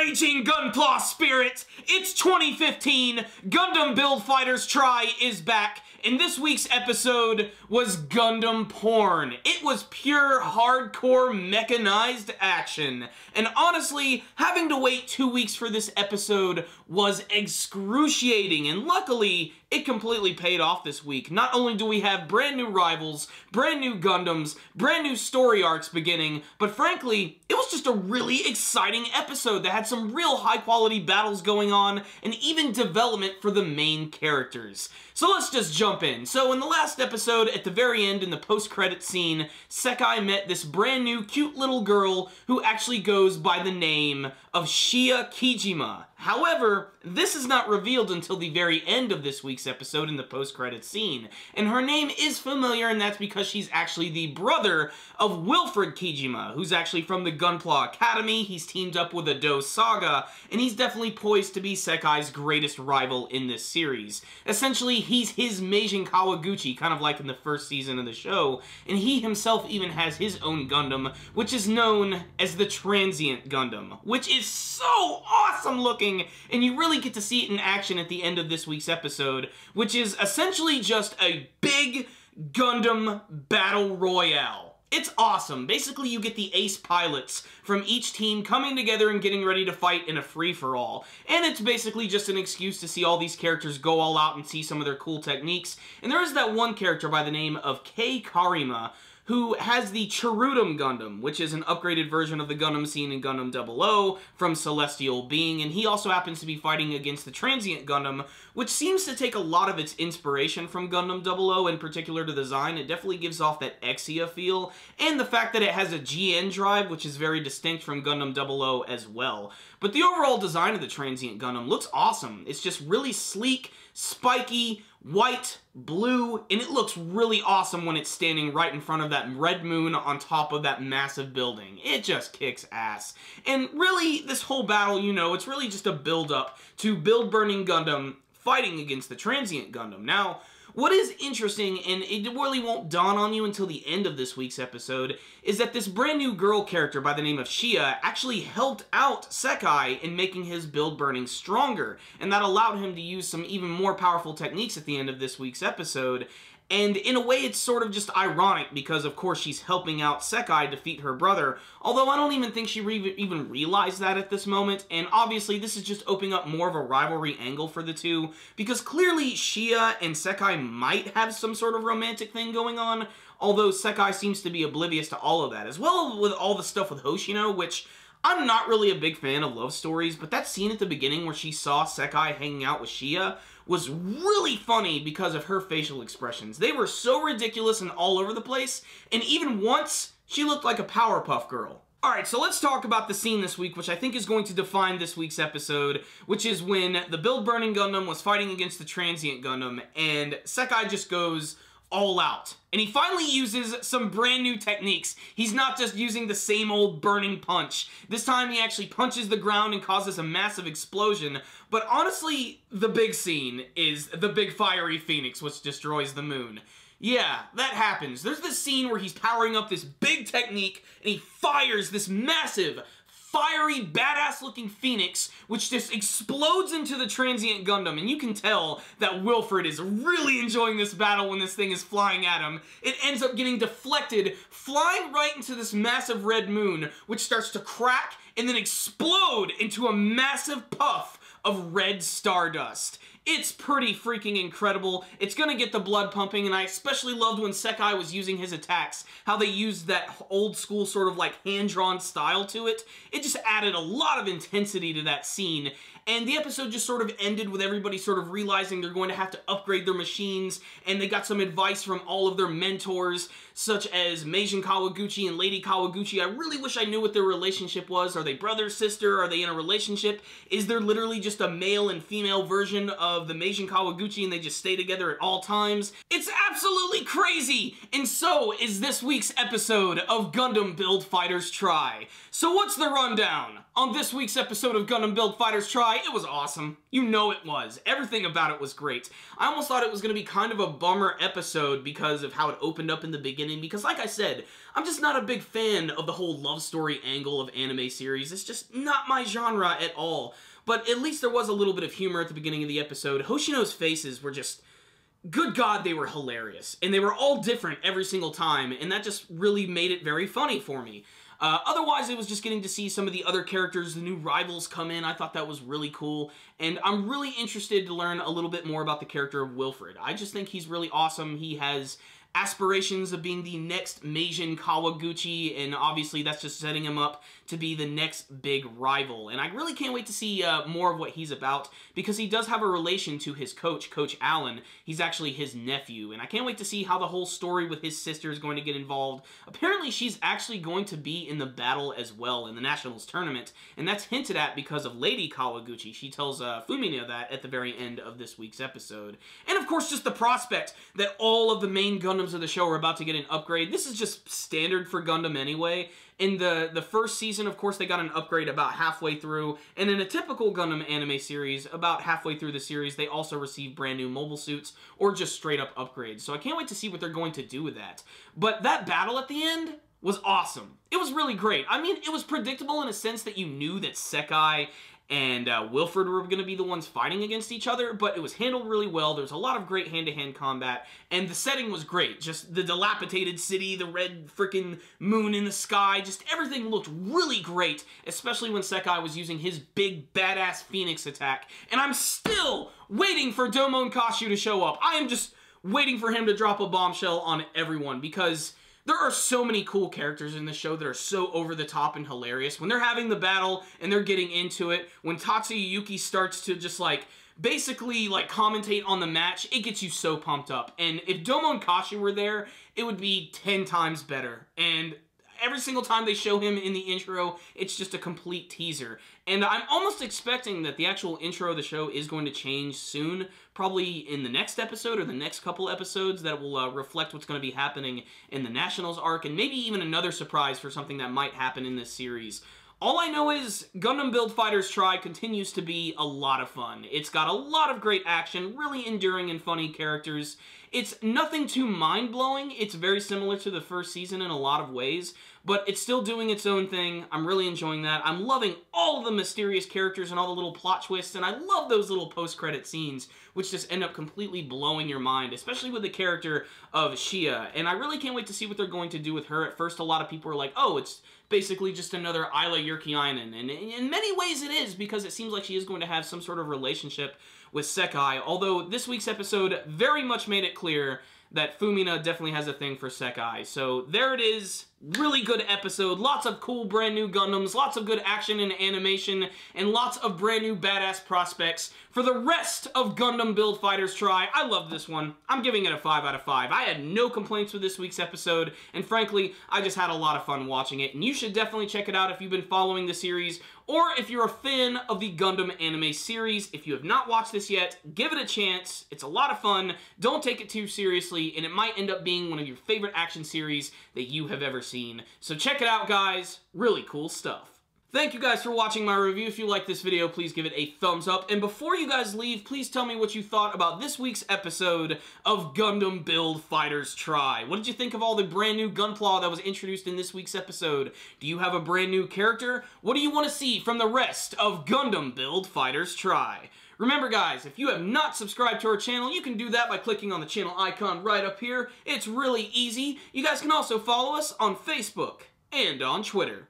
Raging Gunpla spirit! It's 2015, Gundam Build Fighters Try is back, and this week's episode was Gundam porn. It was pure, hardcore, mechanized action. And honestly, having to wait 2 weeks for this episode was excruciating, and luckily, it completely paid off this week. Not only do we have brand new rivals, brand new Gundams, brand new story arcs beginning, but frankly, it was just a really exciting episode that had some real high-quality battles going on, and even development for the main characters. So let's just jump in. So in the last episode, at the very end in the post-credit scene, Sekai met this brand new cute little girl who actually goes by the name of Shia Kijima. However, this is not revealed until the very end of this week's episode in the post-credit scene. And her name is familiar, and that's because she's actually the brother of Wilfred Kijima, who's actually from the Gunpla Academy. He's teamed up with Ado Saga, and he's definitely poised to be Sekai's greatest rival in this series. Essentially, he's his Meijin Kawaguchi, kind of like in the first season of the show, and he himself even has his own Gundam, which is known as the Transient Gundam, which is so awesome looking, and you really get to see it in action at the end of this week's episode, which is essentially just a big Gundam battle royale. It's awesome. Basically, you get the ace pilots from each team coming together and getting ready to fight in a free-for-all. And it's basically just an excuse to see all these characters go all out and see some of their cool techniques. And there is that one character by the name of Kei Karima, who has the Cherudum Gundam, which is an upgraded version of the Gundam seen in Gundam 00 from Celestial Being, and he also happens to be fighting against the Transient Gundam, which seems to take a lot of its inspiration from Gundam 00, in particular the design. It definitely gives off that Exia feel, and the fact that it has a GN drive, which is very distinct from Gundam 00 as well. But the overall design of the Transient Gundam looks awesome. It's just really sleek, spiky, white, blue, and it looks really awesome when it's standing right in front of that red moon on top of that massive building. It just kicks ass. And really, this whole battle, you know, it's really just a build-up to Build Burning Gundam fighting against the Transient Gundam. Now, what is interesting, and it really won't dawn on you until the end of this week's episode, is that this brand new girl character by the name of Shia actually helped out Sekai in making his build burning stronger, and that allowed him to use some even more powerful techniques at the end of this week's episode. And in a way, it's sort of just ironic because, of course, she's helping out Sekai defeat her brother, although I don't even think she even realized that at this moment, and obviously this is just opening up more of a rivalry angle for the two, because clearly Shia and Sekai might have some sort of romantic thing going on, although Sekai seems to be oblivious to all of that, as well with all the stuff with Hoshino, which I'm not really a big fan of love stories, but that scene at the beginning where she saw Sekai hanging out with Shia was really funny because of her facial expressions. They were so ridiculous and all over the place, and even once, she looked like a Powerpuff Girl. Alright, so let's talk about the scene this week, which I think is going to define this week's episode, which is when the Build Burning Gundam was fighting against the Transient Gundam, and Sekai just goes all out. And he finally uses some brand new techniques. He's not just using the same old burning punch. This time he actually punches the ground and causes a massive explosion. But honestly, the big scene is the big fiery phoenix, which destroys the moon. Yeah, that happens. There's this scene where he's powering up this big technique, and he fires this massive, fiery, badass-looking phoenix, which just explodes into the Transient Gundam, and you can tell that Wilfred is really enjoying this battle when this thing is flying at him. It ends up getting deflected, flying right into this massive red moon, which starts to crack and then explode into a massive puff of red stardust. It's pretty freaking incredible. It's gonna get the blood pumping, and I especially loved when Sekai was using his attacks, how they used that old school sort of like hand-drawn style to it. It just added a lot of intensity to that scene, and the episode just sort of ended with everybody sort of realizing they're going to have to upgrade their machines, and they got some advice from all of their mentors, such as Meijin Kawaguchi and Lady Kawaguchi. I really wish I knew what their relationship was. Are they brother, sister? Are they in a relationship? Is there literally just a male and female version of of the Meijin Kawaguchi and they just stay together at all times. It's absolutely crazy! And so is this week's episode of Gundam Build Fighters Try. So what's the rundown? On this week's episode of Gundam Build Fighters Try, it was awesome. You know it was. Everything about it was great. I almost thought it was going to be kind of a bummer episode because of how it opened up in the beginning, because like I said, I'm just not a big fan of the whole love story angle of anime series. It's just not my genre at all. But at least there was a little bit of humor at the beginning of the episode. Hoshino's faces were just... good God, they were hilarious. And they were all different every single time, and that just really made it very funny for me. Otherwise, it was just getting to see some of the other characters, the new rivals come in. I thought that was really cool, and I'm really interested to learn a little bit more about the character of Wilfred. I just think he's really awesome. He has aspirations of being the next Meijin Kawaguchi, and obviously that's just setting him up to be the next big rival. And I really can't wait to see more of what he's about, because he does have a relation to his coach, Coach Allen. He's actually his nephew, and I can't wait to see how the whole story with his sister is going to get involved. Apparently, she's actually going to be in the battle as well in the Nationals tournament, and that's hinted at because of Lady Kawaguchi. She tells Fumina that at the very end of this week's episode. And of course, just the prospect that all of the main Gundams of the show are about to get an upgrade. This is just standard for Gundam anyway. In the first season, of course, they got an upgrade about halfway through, and in a typical Gundam anime series, about halfway through the series, they also receive brand new mobile suits, or just straight up upgrades. So I can't wait to see what they're going to do with that. But that battle at the end was awesome. It was really great. I mean, it was predictable in a sense that you knew that Sekai and Wilfred were going to be the ones fighting against each other, but it was handled really well. There was a lot of great hand-to-hand combat, and the setting was great. Just the dilapidated city, the red freaking moon in the sky, just everything looked really great, especially when Sekai was using his big, badass Phoenix attack. And I'm still waiting for Domon Kasshu to show up. I am just waiting for him to drop a bombshell on everyone, because there are so many cool characters in this show that are so over the top and hilarious. When they're having the battle and they're getting into it, when Tatsuya Yuki starts to just basically commentate on the match, it gets you so pumped up. And if Domon Kasshu were there, it would be 10 times better. And every single time they show him in the intro, it's just a complete teaser. And I'm almost expecting that the actual intro of the show is going to change soon, probably in the next episode or the next couple episodes that will reflect what's going to be happening in the Nationals arc, and maybe even another surprise for something that might happen in this series. All I know is Gundam Build Fighters Try continues to be a lot of fun. It's got a lot of great action, really enduring and funny characters. It's nothing too mind-blowing. It's very similar to the first season in a lot of ways, but it's still doing its own thing. I'm really enjoying that. I'm loving all of the mysterious characters and all the little plot twists, and I love those little post-credit scenes, which just end up completely blowing your mind, especially with the character of Shia. And I really can't wait to see what they're going to do with her. At first, a lot of people were like, oh, it's basically just another Ayla Jyrkiainen, and in many ways it is, because it seems like she is going to have some sort of relationship with Sekai, although this week's episode very much made it clear that Fumina definitely has a thing for Sekai. So there it is. Really good episode. Lots of cool brand new Gundams, lots of good action and animation, and lots of brand new badass prospects for the rest of Gundam Build Fighters Try. I love this one. I'm giving it a 5 out of 5. I had no complaints with this week's episode, and frankly, I just had a lot of fun watching it, and you should definitely check it out if you've been following the series, or if you're a fan of the Gundam anime series. If you have not watched this yet, give it a chance. It's a lot of fun. Don't take it too seriously, and it might end up being one of your favorite action series that you have ever seen. So check it out, guys. Really cool stuff. Thank you guys for watching my review. If you like this video, please give it a thumbs up. And before you guys leave, please tell me what you thought about this week's episode of Gundam Build Fighters Try. What did you think of all the brand new Gunpla that was introduced in this week's episode? Do you have a brand new character? What do you want to see from the rest of Gundam Build Fighters Try? Remember guys, if you have not subscribed to our channel, you can do that by clicking on the channel icon right up here. It's really easy. You guys can also follow us on Facebook and on Twitter.